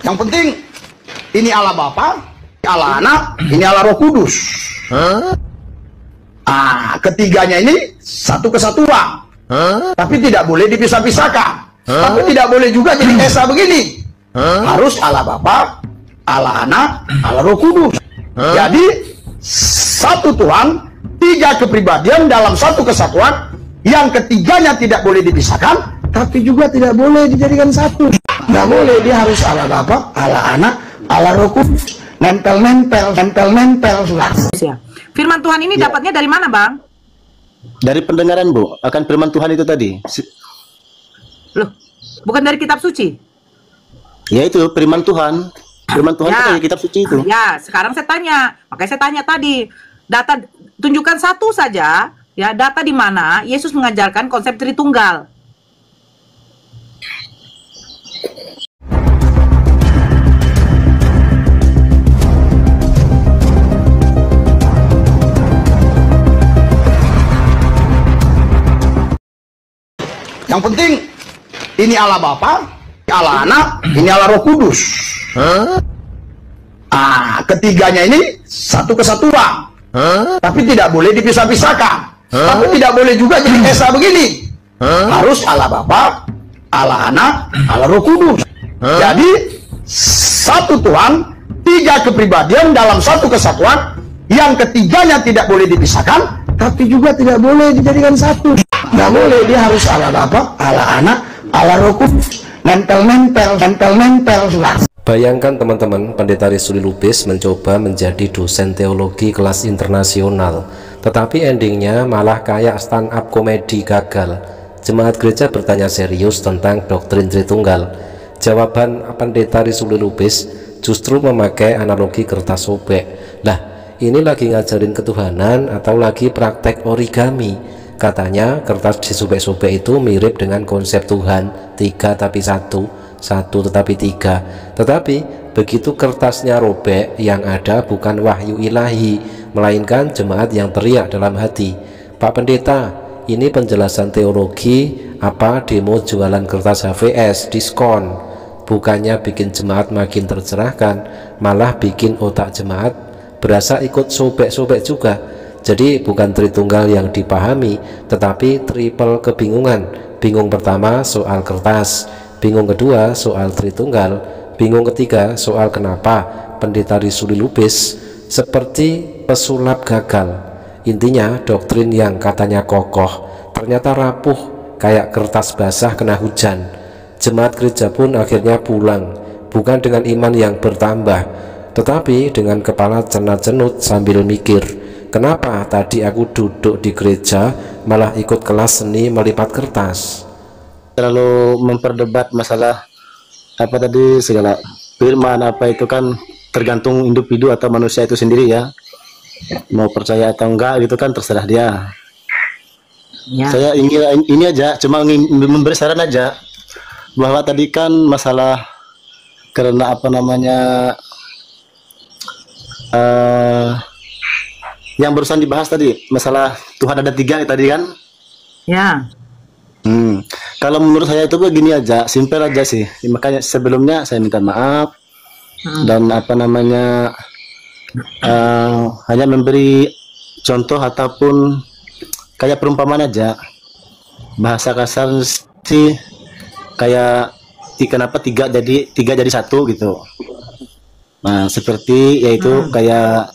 Yang penting ini Allah Bapa, Allah Anak, ini Allah Roh Kudus. Ketiganya ini satu kesatuan. Tapi tidak boleh dipisah-pisahkan. Tapi tidak boleh juga jadi esa begini. Harus Allah Bapa, Allah Anak, Allah Roh Kudus. Jadi satu Tuhan, tiga kepribadian dalam satu kesatuan. Yang ketiganya tidak boleh dipisahkan, tapi juga tidak boleh dijadikan satu. Nggak boleh, dia harus Allah Bapa, Allah Anak, Allah Roh Kudus. Nempel-nempel, nempel-nempel. Firman Tuhan ini dapatnya dari mana, Bang? Dari pendengaran, Bu, akan firman Tuhan itu tadi. Loh, bukan dari kitab suci? Ya itu, firman Tuhan. Firman Tuhan itu dari kitab suci itu. Ya, sekarang saya tanya. Makanya saya tanya tadi. Data, tunjukkan satu saja, ya, data di mana Yesus mengajarkan konsep Tritunggal. Yang penting ini Allah Bapa, Allah Anak, ini Allah Roh Kudus. Ketiganya ini satu kesatuan. Tapi tidak boleh dipisah-pisahkan. Tapi tidak boleh juga jadi esa begini. Harus Allah Bapa, Allah Anak, Allah Roh Kudus. Jadi satu Tuhan, tiga kepribadian dalam satu kesatuan. Yang ketiganya tidak boleh dipisahkan, tapi juga tidak boleh dijadikan satu. Nggak boleh, dia harus Allah Bapa, Allah Anak, Allah Roh Kudus. Nempel-nempel, nempel-nempel. Bayangkan teman-teman, Pendeta Rizuli Lubis mencoba menjadi dosen teologi kelas internasional, tetapi endingnya malah kayak stand up komedi gagal. Jemaat gereja bertanya serius tentang doktrin Tritunggal. Jawaban Pendeta Rizuli Lubis justru memakai analogi kertas sobek. Lah, ini lagi ngajarin ketuhanan atau lagi praktek origami? Katanya kertas disobek-sobek itu mirip dengan konsep Tuhan, tiga tapi satu, satu tetapi tiga. Tetapi begitu kertasnya robek, yang ada bukan wahyu ilahi, melainkan jemaat yang teriak dalam hati, "Pak Pendeta, ini penjelasan teologi apa demo jualan kertas HVS diskon?" Bukannya bikin jemaat makin tercerahkan, malah bikin otak jemaat berasa ikut sobek-sobek juga. Jadi bukan Tritunggal yang dipahami, tetapi triple kebingungan. Bingung pertama soal kertas, bingung kedua soal Tritunggal, bingung ketiga soal kenapa Pendeta Rizuli Lubis seperti pesulap gagal. Intinya doktrin yang katanya kokoh ternyata rapuh kayak kertas basah kena hujan. Jemaat gereja pun akhirnya pulang, bukan dengan iman yang bertambah, tetapi dengan kepala cenut-cenut sambil mikir, kenapa tadi aku duduk di gereja malah ikut kelas seni melipat kertas? Terlalu memperdebat masalah apa tadi, segala firman apa itu kan tergantung individu atau manusia itu sendiri ya, mau percaya atau enggak gitu kan terserah dia ya. Saya ingin ini aja, cuma ingin memberi saran aja bahwa tadi kan masalah karena apa namanya yang barusan dibahas tadi, masalah Tuhan ada tiga tadi kan ya. Kalau menurut saya itu begini aja, simpel aja sih. Makanya sebelumnya saya minta maaf dan apa namanya hanya memberi contoh ataupun kayak perumpamaan aja, bahasa kasar sih kayak kenapa tiga jadi satu gitu. Nah seperti yaitu kayak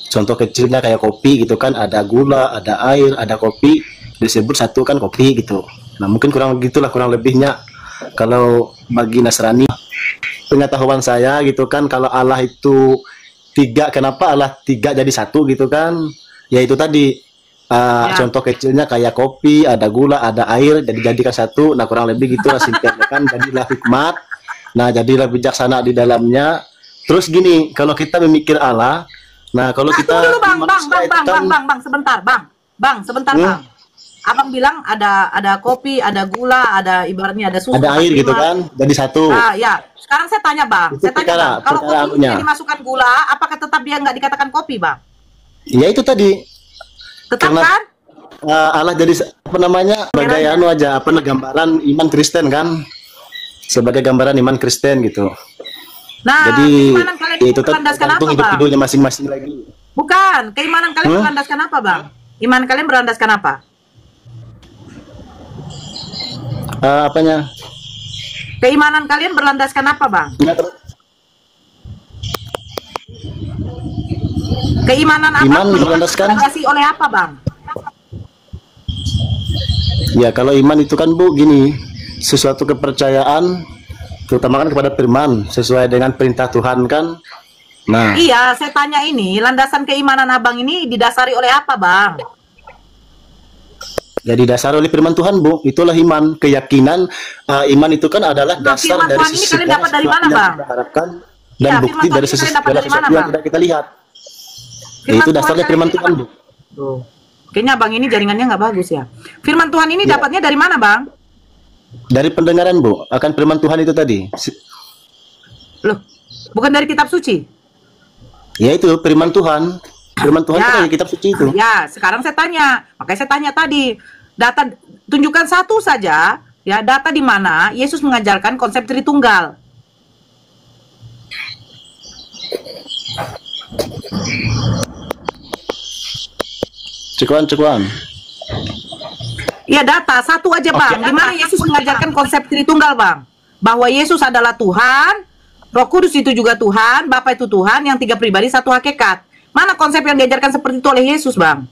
contoh kecilnya kayak kopi gitu kan, ada gula, ada air, ada kopi, disebut satu kan kopi gitu. Nah mungkin kurang gitulah kurang lebihnya. Kalau bagi Nasrani, pengetahuan saya gitu kan, kalau Allah itu tiga, kenapa Allah tiga jadi satu gitu kan, yaitu tadi contoh kecilnya kayak kopi, ada gula, ada air, jadi jadikan satu. Nah kurang lebih gitulah simpelnya kan, jadilah hikmat, nah jadilah bijaksana di dalamnya. Terus gini, kalau kita memikir Allah, nah kalau kita dulu bang, sebentar bang. Abang bilang ada kopi, ada gula, ada ibaratnya ada susu, ada air gitu kan, jadi satu. Ya. Sekarang saya tanya bang, kalau kopi dimasukkan gula, apakah tetap dia nggak dikatakan kopi bang? Ya itu tadi. Tetap karena, kan? Allah jadi apa namanya sebagai gambaran iman Kristen kan, sebagai gambaran iman Kristen gitu. Nah, Jadi keimanan kalian itu itu berlandaskan apa, tergantung Bang? individunya masing-masing lagi. Bukan, keimanan kalian berlandaskan apa, Bang? Iman kalian berlandaskan apa? Apanya? Keimanan kalian berlandaskan apa, Bang? Ya, Keimanan apa? Iman berlandaskan? Dilandasi oleh apa, Bang? Ya kalau iman itu kan Bu gini, sesuatu kepercayaan terutama kan kepada firman sesuai dengan perintah Tuhan kan. Nah, Iya, saya tanya ini, landasan keimanan abang ini didasari oleh apa, Bang? jadi dasar oleh firman Tuhan Bu, itulah iman, keyakinan. Iman itu kan adalah Nah, dasar firman dari Tuhan ini kalian dapat dari mana, sesuatu yang Bang? kita harapkan dan Ya, bukti firman dari Tuhan ini kalian dapat segala dari mana, sesuatu yang Bang? tidak kita lihat. Firman Itu Tuhan dasarnya kalian firman ini Tuhan Bu. Tuh. Kayaknya abang ini jaringannya nggak bagus ya. Firman Tuhan ini Ya. dapatnya dari mana, Bang? Dari pendengaran Bu, akan firman Tuhan itu tadi. Loh, bukan dari kitab suci? Ya itu firman Tuhan. Firman Tuhan Ya. itu dari kitab suci itu. Ya, sekarang saya tanya. Makanya saya tanya tadi, data tunjukkan satu saja, ya, data di mana Yesus mengajarkan konsep Tritunggal. Cekuan. Ya, data satu aja, Bang. Di mana Yesus mengajarkan konsep Tritunggal, Bang? Bahwa Yesus adalah Tuhan, Roh Kudus itu juga Tuhan, Bapa itu Tuhan, yang tiga pribadi satu hakikat. Mana konsep yang diajarkan seperti itu oleh Yesus, Bang?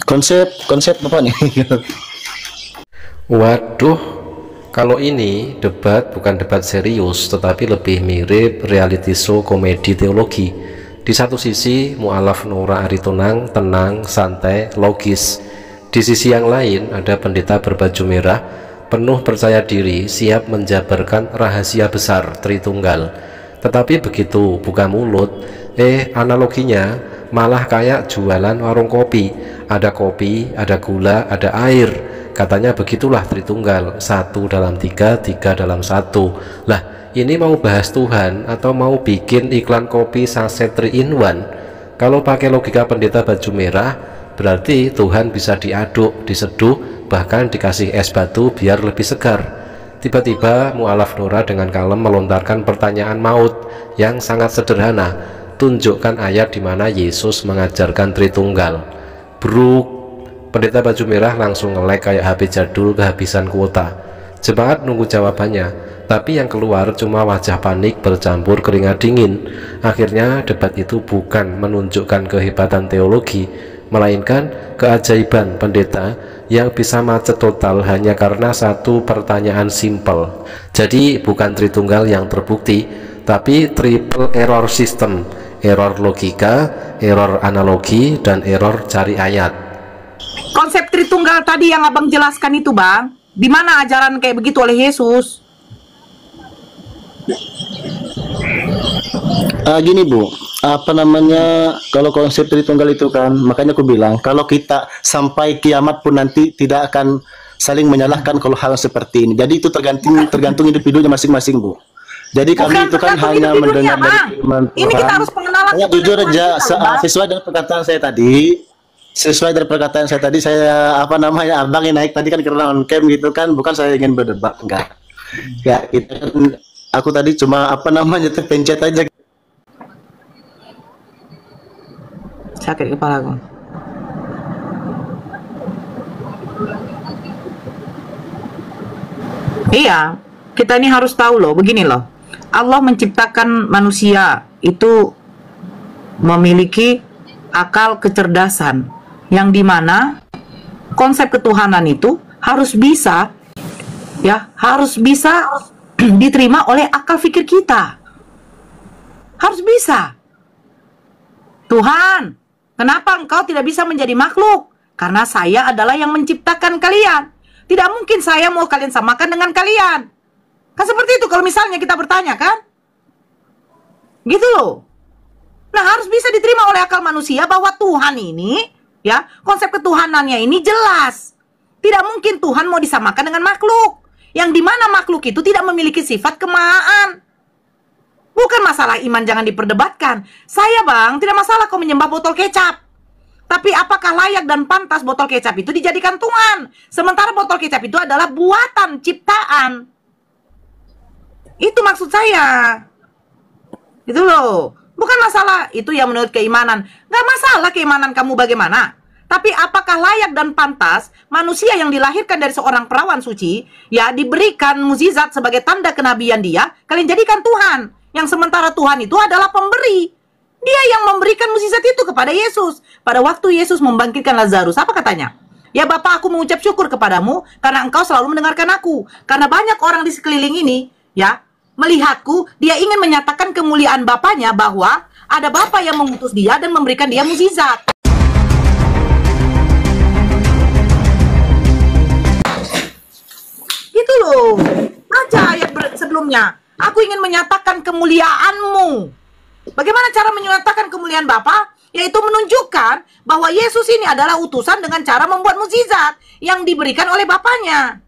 Konsep apa nih? Waduh, kalau ini debat bukan debat serius, tetapi lebih mirip reality show komedi teologi. Di satu sisi, mu'alaf Nora Aritonang tenang, santai, logis. Di sisi yang lain, ada pendeta berbaju merah, penuh percaya diri, siap menjabarkan rahasia besar Tritunggal. Tetapi begitu buka mulut, analoginya malah kayak jualan warung kopi. Ada kopi, ada gula, ada air. Katanya begitulah Tritunggal, 1 dalam 3, 3 dalam 1. Lah, ini mau bahas Tuhan atau mau bikin iklan kopi saset 3 in 1? Kalau pakai logika pendeta baju merah, berarti Tuhan bisa diaduk, diseduh, bahkan dikasih es batu biar lebih segar. Tiba-tiba mu'alaf Nora dengan kalem melontarkan pertanyaan maut yang sangat sederhana. Tunjukkan ayat di mana Yesus mengajarkan Tritunggal. Bruk, pendeta baju merah langsung nge-lag kayak HP jadul kehabisan kuota. Jemaat nunggu jawabannya, tapi yang keluar cuma wajah panik bercampur keringat dingin. Akhirnya debat itu bukan menunjukkan kehebatan teologi, melainkan keajaiban pendeta yang bisa macet total hanya karena satu pertanyaan simpel. Jadi bukan Tritunggal yang terbukti, tapi triple error system, error logika, error analogi, dan error cari ayat. Konsep Tritunggal tadi yang abang jelaskan itu, Bang, di mana ajaran kayak begitu oleh Yesus? Gini Bu, apa namanya, kalau konsep Tritunggal itu kan, makanya aku bilang kalau kita sampai kiamat pun nanti tidak akan saling menyalahkan kalau hal seperti ini. Jadi itu tergantung individunya masing-masing Bu. Jadi kami Bukan itu kan tergantung hanya individunya, mendengar dari Bang. firman Ini kita Tuhan. harus pengenalan Hanya kepada jujur Tuhan aja, kita, Bang. sesuai dengan perkataan saya tadi. Sesuai dari perkataan saya tadi, saya apa namanya, abang yang naik tadi kan karena on cam gitu kan, bukan saya ingin berdebat, enggak. Ya, kita kan, aku tadi cuma apa namanya terpencet aja. Sakit kepala aku. Iya, kita ini harus tahu loh, begini loh. Allah menciptakan manusia itu memiliki akal kecerdasan yang dimana konsep ketuhanan itu harus bisa diterima oleh akal pikir kita. Harus bisa. Tuhan, kenapa engkau tidak bisa menjadi makhluk? Karena saya adalah yang menciptakan kalian. Tidak mungkin saya mau kalian samakan dengan kalian. Kan seperti itu kalau misalnya kita bertanya kan? Gitu loh. Nah, harus bisa diterima oleh akal manusia bahwa Tuhan ini, ya, konsep ketuhanannya ini jelas. Tidak mungkin Tuhan mau disamakan dengan makhluk. Yang dimana makhluk itu tidak memiliki sifat kemahaan. Bukan masalah iman, jangan diperdebatkan. Saya, Bang, tidak masalah kau menyembah botol kecap. Tapi apakah layak dan pantas botol kecap itu dijadikan Tuhan? Sementara botol kecap itu adalah buatan, ciptaan. Itu maksud saya. Itu loh. Bukan masalah itu yang menurut keimanan. Nggak masalah keimanan kamu bagaimana. Tapi apakah layak dan pantas manusia yang dilahirkan dari seorang perawan suci, ya diberikan mukjizat sebagai tanda kenabian dia, kalian jadikan Tuhan. Yang sementara Tuhan itu adalah pemberi. Dia yang memberikan mukjizat itu kepada Yesus. Pada waktu Yesus membangkitkan Lazarus, apa katanya? Ya Bapa, aku mengucap syukur kepadamu karena engkau selalu mendengarkan aku. Karena banyak orang di sekeliling ini, ya, melihatku, dia ingin menyatakan kemuliaan Bapanya bahwa ada Bapa yang mengutus dia dan memberikan dia mukjizat. Gitu loh. Baca ayat sebelumnya. Aku ingin menyatakan kemuliaanmu. Bagaimana cara menyatakan kemuliaan Bapa? Yaitu menunjukkan bahwa Yesus ini adalah utusan dengan cara membuat mukjizat yang diberikan oleh Bapanya.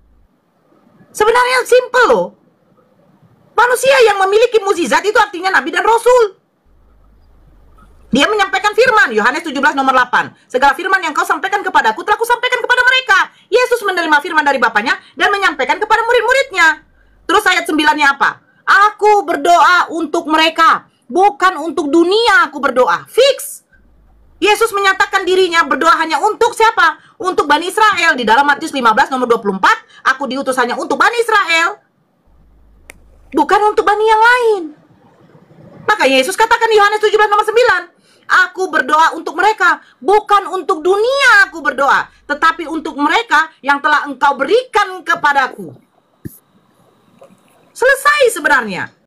Sebenarnya simple loh. Manusia yang memiliki mukjizat itu artinya Nabi dan Rasul. Dia menyampaikan firman, Yohanes 17 nomor 8. Segala firman yang kau sampaikan kepadaku telah kusampaikan kepada mereka. Yesus menerima firman dari Bapanya dan menyampaikan kepada murid-muridnya. Terus ayat 9-nya apa? Aku berdoa untuk mereka. Bukan untuk dunia aku berdoa. Fix. Yesus menyatakan dirinya berdoa hanya untuk siapa? Untuk Bani Israel. Di dalam Matius 15 nomor 24. Aku diutus hanya untuk Bani Israel. Bukan untuk Bani yang lain. Maka Yesus katakan di Yohanes 17 nomor 9. Aku berdoa untuk mereka. Bukan untuk dunia aku berdoa. Tetapi untuk mereka yang telah engkau berikan kepadaku. Selesai sebenarnya.